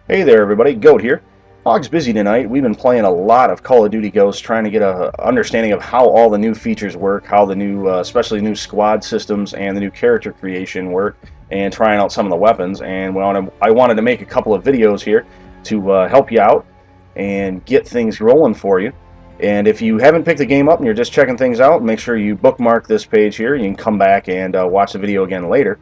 Hey there everybody, Goat here. Hog's busy tonight. We've been playing a lot of Call of Duty Ghosts, trying to get a understanding of how all the new features work, how the new, especially new squad systems and the new character creation work, and trying out some of the weapons. And I wanted to make a couple of videos here to help you out and get things rolling for you. And if you haven't picked the game up and you're just checking things out, make sure you bookmark this page here. You can come back and watch the video again later.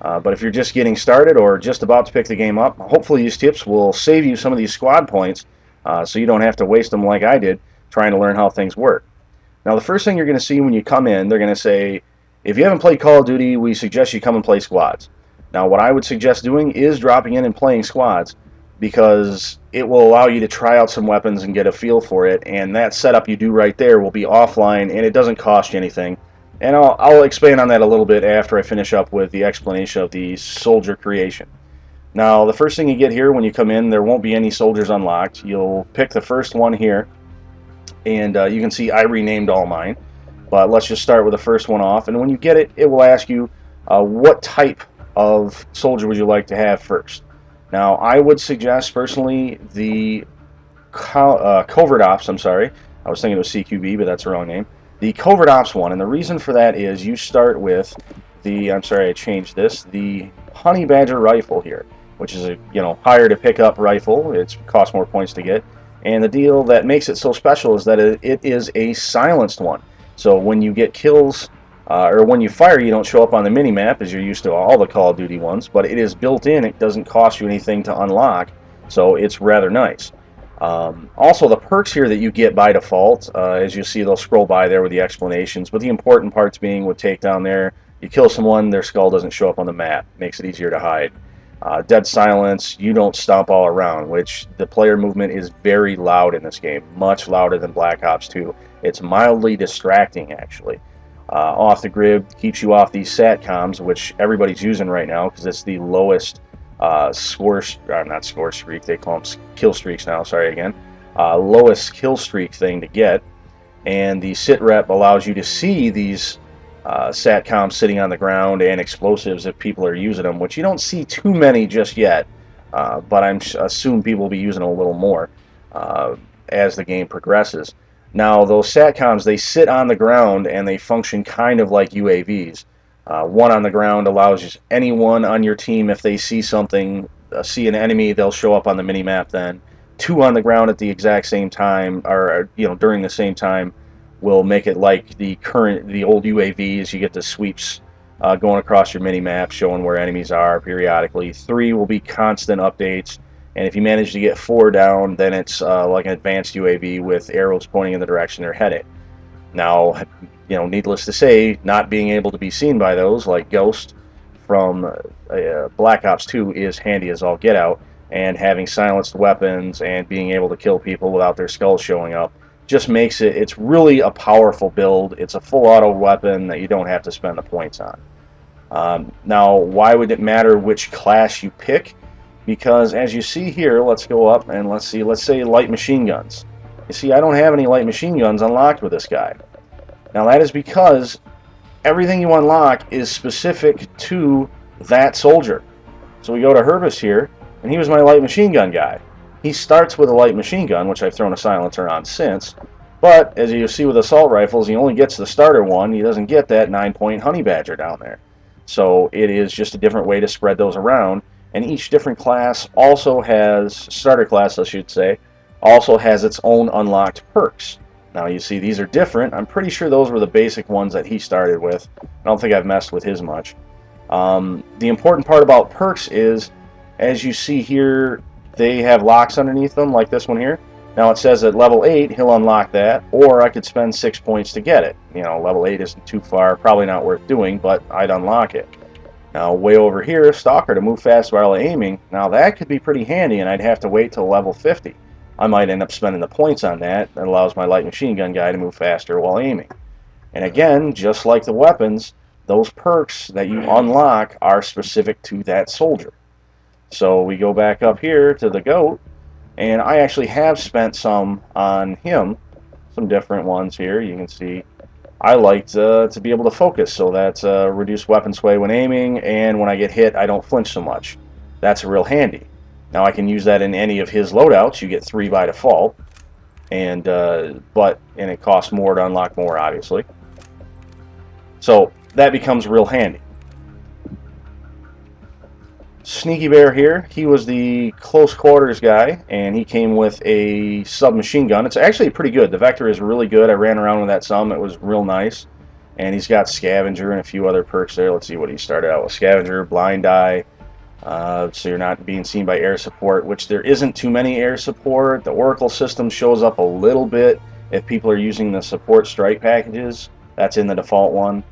But if you're just getting started or just about to pick the game up, hopefully these tips will save you some of these squad points so you don't have to waste them like I did trying to learn how things work. Now the first thing you're going to see when you come in, they're going to say, if you haven't played Call of Duty, we suggest you come and play squads. Now what I would suggest doing is dropping in and playing squads because it will allow you to try out some weapons and get a feel for it, and that setup you do right there will be offline and it doesn't cost you anything. And I'll expand on that a little bit after I finish up with the explanation of the soldier creation. Now, the first thing you get here when you come in, there won't be any soldiers unlocked. You'll pick the first one here, and you can see I renamed all mine. But let's just start with the first one off. And when you get it, it will ask you what type of soldier would you like to have first. Now, I would suggest personally the Covert Ops, I'm sorry. I was thinking it was CQB, but that's the wrong name. The Covert Ops one, and the reason for that is you start with the, I'm sorry I changed this, the Honey Badger rifle here, which is a, higher to pick up rifle. It costs more points to get. And the deal that makes it so special is that it is a silenced one. So when you get kills, or when you fire, you don't show up on the mini-map as you're used to all the Call of Duty ones, but it is built in. It doesn't cost you anything to unlock, so it's rather nice. Also, the perks here that you get by default, as you see, they'll scroll by there with the explanations, but the important parts being with takedown there, you kill someone, their skull doesn't show up on the map. Makes it easier to hide. Dead silence, you don't stomp all around, which the player movement is very loud in this game, much louder than Black Ops 2. It's mildly distracting, actually. Off the grid, keeps you off these SATCOMs, which everybody's using right now because it's the lowest not score streak, they call them kill streaks now, sorry again, lowest kill streak thing to get. And the sit rep allows you to see these SATCOMs sitting on the ground and explosives if people are using them, which you don't see too many just yet, but I assume people will be using them a little more as the game progresses. Now those SATCOMs, they sit on the ground and they function kind of like UAVs. One on the ground allows anyone on your team, if they see something, see an enemy, they'll show up on the mini-map then. Two on the ground at the exact same time, or during the same time, will make it like the old UAVs. You get the sweeps going across your mini-map, showing where enemies are periodically. Three will be constant updates, and if you manage to get four down, then it's like an advanced UAV with arrows pointing in the direction they're headed. Now, needless to say, not being able to be seen by those, like Ghost from Black Ops 2, is handy as all get out, and having silenced weapons and being able to kill people without their skulls showing up just makes it's really a powerful build. It's a full auto weapon that you don't have to spend the points on. Now, why would it matter which class you pick? Because as you see here, let's go up and let's say light machine guns. You see, I don't have any light machine guns unlocked with this guy. Now that is because everything you unlock is specific to that soldier. So we go to Herbis here, and he was my light machine gun guy. He starts with a light machine gun, which I've thrown a silencer on since, but as you see with assault rifles, he only gets the starter one. He doesn't get that 9-point Honey Badger down there. So it is just a different way to spread those around, and each different class also has, starter class I should say, also has its own unlocked perks. Now you see these are different. I'm pretty sure those were the basic ones that he started with. I don't think I've messed with his much. The important part about perks is, as you see here, they have locks underneath them, like this one here. Now it says at level 8 he'll unlock that, or I could spend 6 points to get it. Level 8 isn't too far, probably not worth doing, but I'd unlock it. Now way over here, Stalker to move fast while aiming. Now that could be pretty handy, and I'd have to wait till level 50. I might end up spending the points on that. That allows my light machine gun guy to move faster while aiming. And again, just like the weapons, those perks that you unlock are specific to that soldier. So we go back up here to the GOAT, and I actually have spent some on him, some different ones here. You can see I like to be able to focus, so that's reduced weapon sway when aiming, and when I get hit I don't flinch so much. That's real handy. Now I can use that in any of his loadouts. You get 3 by default, and it costs more to unlock more, obviously. So that becomes real handy. Sneaky Bear here, he was the close quarters guy, and he came with a submachine gun. It's actually pretty good. The Vector is really good. I ran around with that some. It was real nice. And he's got Scavenger and a few other perks there. Let's see what he started out with. Scavenger, Blind Eye, so you're not being seen by air support, which there isn't too many air support. The Oracle system shows up a little bit if people are using the support strike packages. That's in the default one.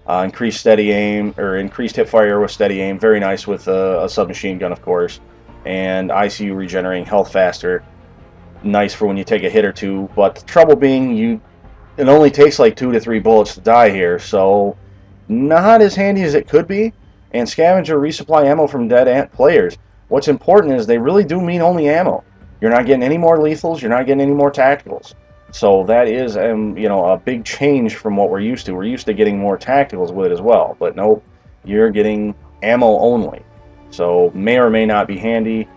Increased steady aim, or increased hipfire with steady aim. Very nice with a submachine gun, of course. And ICU regenerating health faster. Nice for when you take a hit or two. But the trouble being, it only takes like 2 to 3 bullets to die here, so not as handy as it could be. And Scavenger resupply ammo from dead ant players. What's important is they really do mean only ammo. You're not getting any more lethals. You're not getting any more tacticals. So that is a big change from what we're used to. We're used to getting more tacticals with it as well, but nope, you're getting ammo only. So may or may not be handy.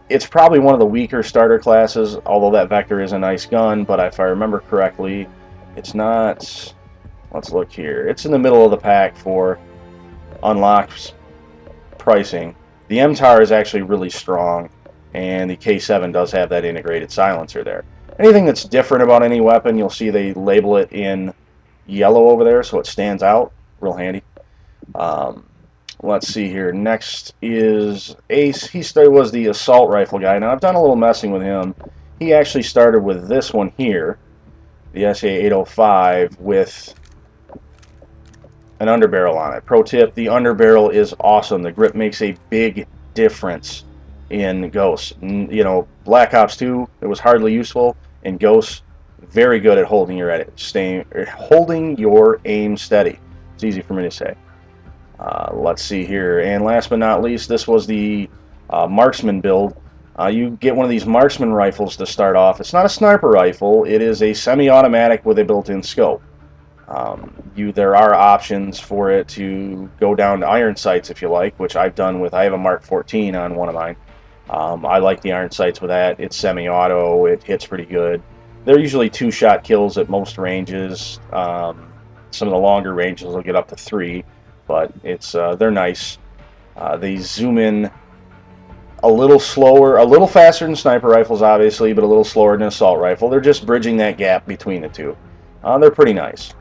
It's probably one of the weaker starter classes, although that Vector is a nice gun, but if I remember correctly, it's not. Let's look here. It's in the middle of the pack for unlocked pricing. The MTAR is actually really strong, and the K7 does have that integrated silencer there. Anything that's different about any weapon, you'll see they label it in yellow over there, so it stands out. Real handy. Let's see here. Next is Ace. He was the assault rifle guy. Now, I've done a little messing with him. He actually started with this one here, the SA805, with an underbarrel on it. Pro tip, the underbarrel is awesome. The grip makes a big difference in Ghosts. Black Ops 2, it was hardly useful. In Ghosts, very good at holding your aim steady. It's easy for me to say. Let's see here, and last but not least, this was the marksman build. You get one of these marksman rifles to start off. It's not a sniper rifle. It is a semi-automatic with a built-in scope. There are options for it to go down to iron sights if you like, which I've done with. I have a Mark 14 on one of mine. I like the iron sights with that. It's semi-auto. It hits pretty good. They're usually 2-shot kills at most ranges. Some of the longer ranges will get up to 3, but they're nice. They zoom in a little slower, a little faster than sniper rifles, obviously, but a little slower than an assault rifle. They're just bridging that gap between the two. They're pretty nice.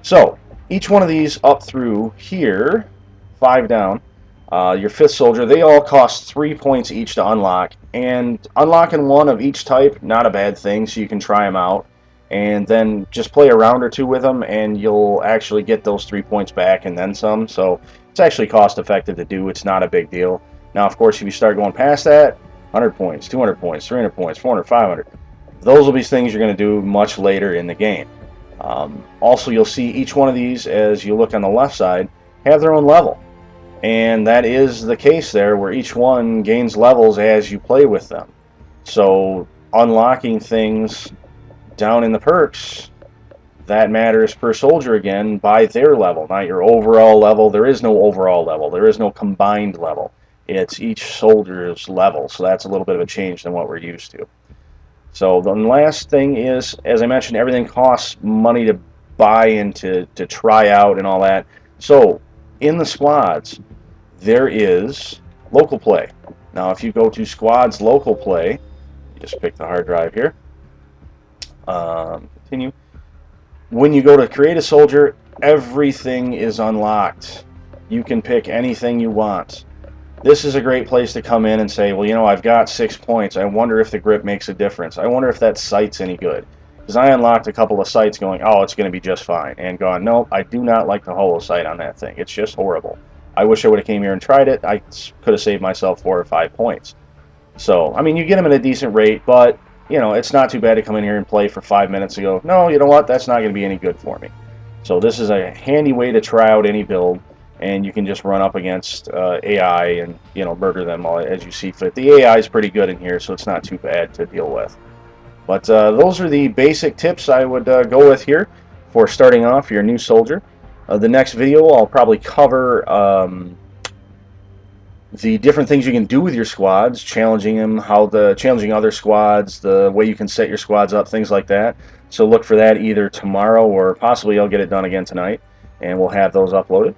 So each one of these up through here, 5 down. Your 5th soldier, they all cost 3 points each to unlock, and unlocking one of each type, not a bad thing, so you can try them out, and then just play a round or two with them, and you'll actually get those 3 points back and then some, so it's actually cost effective to do. It's not a big deal. Now, of course, if you start going past that, 100 points, 200 points, 300 points, 400, 500, those will be things you're going to do much later in the game. Also, you'll see each one of these, as you look on the left side, have their own level. And that is the case there, where each one gains levels as you play with them. So unlocking things down in the perks, that matters per soldier again by their level, not your overall level. There is no overall level. There is no combined level. It's each soldier's level. So that's a little bit of a change than what we're used to. So the last thing is, as I mentioned, everything costs money to buy and to try out and all that. So in the squads, there is local play. Now, if you go to squads local play, you just pick the hard drive here. Continue. When you go to create a soldier, everything is unlocked. You can pick anything you want. This is a great place to come in and say, well, I've got 6 points. I wonder if the grip makes a difference. I wonder if that sight's any good. Because I unlocked a couple of sights going, oh, it's going to be just fine. And gone, no, I do not like the holo sight on that thing. It's just horrible. I wish I would have came here and tried it. I could have saved myself 4 or 5 points. So, I mean, you get them at a decent rate, but, it's not too bad to come in here and play for 5 minutes and go, no, you know what, that's not going to be any good for me. So this is a handy way to try out any build, and you can just run up against AI and, murder them as you see fit. The AI is pretty good in here, so it's not too bad to deal with. But those are the basic tips I would go with here for starting off your new soldier. The next video I'll probably cover the different things you can do with your squads, challenging them, challenging other squads, the way you can set your squads up, things like that. So look for that either tomorrow or possibly I'll get it done again tonight, and we'll have those uploaded.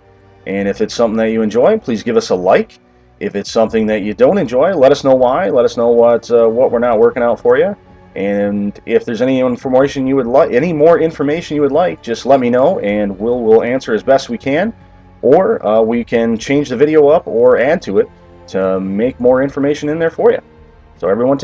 And if it's something that you enjoy, please give us a like. If it's something that you don't enjoy, let us know why. Let us know what we're not working out for you. And if there's any information you would like, any more information you would like, just let me know, and we'll answer as best we can. Or we can change the video up or add to it to make more information in there for you. So everyone take